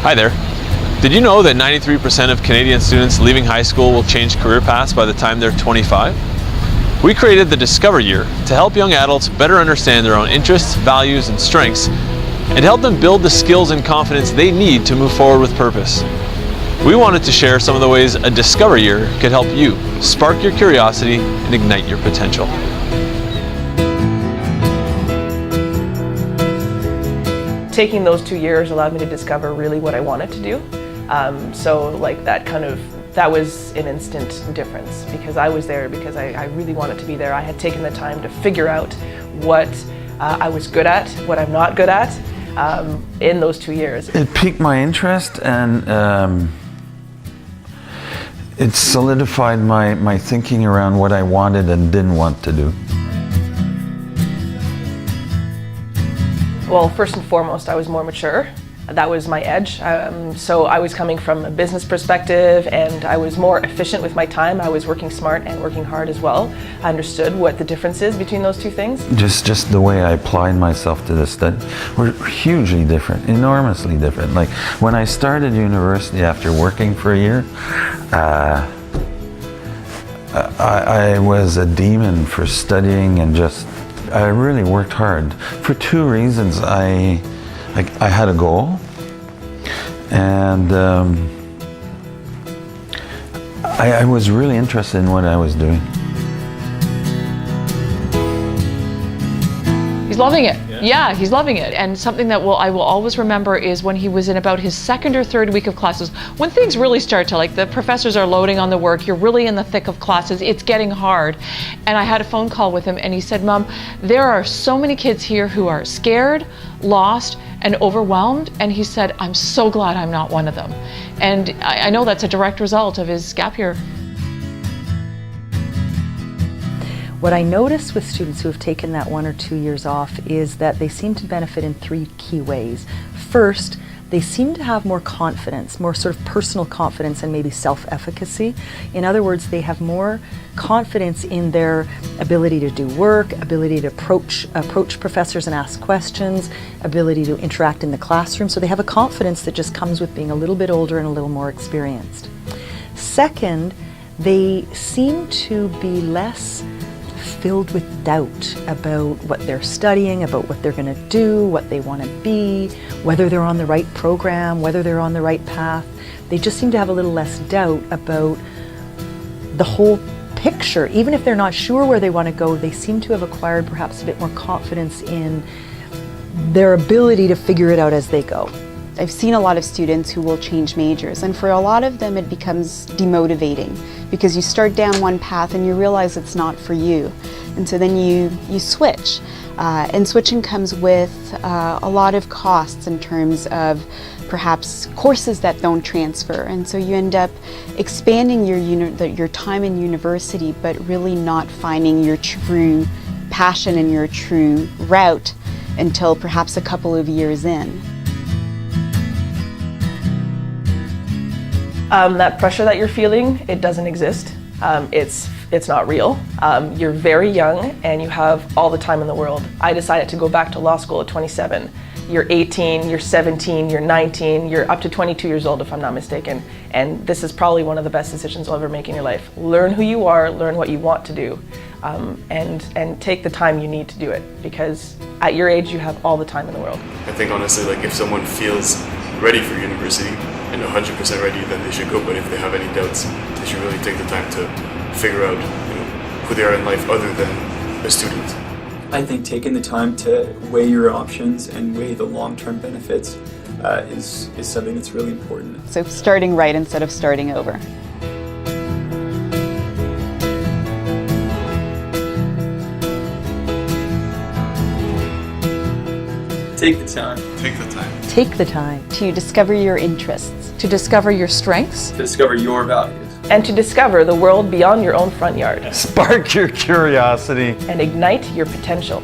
Hi there. Did you know that 93% of Canadian students leaving high school will change career paths by the time they're 25? We created the Discover Year to help young adults better understand their own interests, values, and strengths, and help them build the skills and confidence they need to move forward with purpose. We wanted to share some of the ways a Discover Year could help you spark your curiosity and ignite your potential. Taking those 2 years allowed me to discover really what I wanted to do. That was an instant difference, because I was there because I really wanted to be there. I had taken the time to figure out what I was good at, what I'm not good at, in those 2 years. It piqued my interest, and it solidified my thinking around what I wanted and didn't want to do. Well, first and foremost, I was more mature. That was my edge. So I was coming from a business perspective, and I was more efficient with my time. I was working smart and working hard as well. I understood what the difference is between those two things. Just the way I applied myself to this study were hugely different, enormously different. Like when I started university after working for a year, I was a demon for studying, and I really worked hard for two reasons. I had a goal, and I was really interested in what I was doing. He's loving it. Yeah, he's loving it. And something that I will always remember is when he was in about his second or third week of classes, when things really start to, like, the professors are loading on the work, you're really in the thick of classes, it's getting hard. And I had a phone call with him, and he said, "Mom, there are so many kids here who are scared, lost, and overwhelmed." And he said, "I'm so glad I'm not one of them." And I know that's a direct result of his gap year. What I notice with students who have taken that 1 or 2 years off is that they seem to benefit in three key ways. First, they seem to have more confidence, more sort of personal confidence and maybe self-efficacy. In other words, they have more confidence in their ability to do work, ability to approach professors and ask questions, ability to interact in the classroom. So they have a confidence that just comes with being a little bit older and a little more experienced. Second, they seem to be less filled with doubt about what they're studying, about what they're going to do, what they want to be, whether they're on the right program, whether they're on the right path. They just seem to have a little less doubt about the whole picture. Even if they're not sure where they want to go, they seem to have acquired perhaps a bit more confidence in their ability to figure it out as they go. I've seen a lot of students who will change majors, and for a lot of them it becomes demotivating because you start down one path and you realize it's not for you, and so then you switch. And switching comes with a lot of costs in terms of perhaps courses that don't transfer, and so you end up expanding your time in university but really not finding your true passion and your true route until perhaps a couple of years in. That pressure that you're feeling, it doesn't exist. It's not real. You're very young and you have all the time in the world. I decided to go back to law school at 27. You're 18, you're 17, you're 19, you're up to 22 years old if I'm not mistaken. And this is probably one of the best decisions you'll ever make in your life. Learn who you are, learn what you want to do, and take the time you need to do it, because at your age you have all the time in the world. I think honestly, like, if someone feels ready for university and 100% ready, then they should go. But if they have any doubts, they should really take the time to figure out, who they are in life other than a student. I think taking the time to weigh your options and weigh the long-term benefits is something that's really important. So starting right instead of starting over. Take the time. Take the time. Take the time To discover your interests. To discover your strengths. To discover your values. And to discover the world beyond your own front yard. Spark your curiosity. And ignite your potential.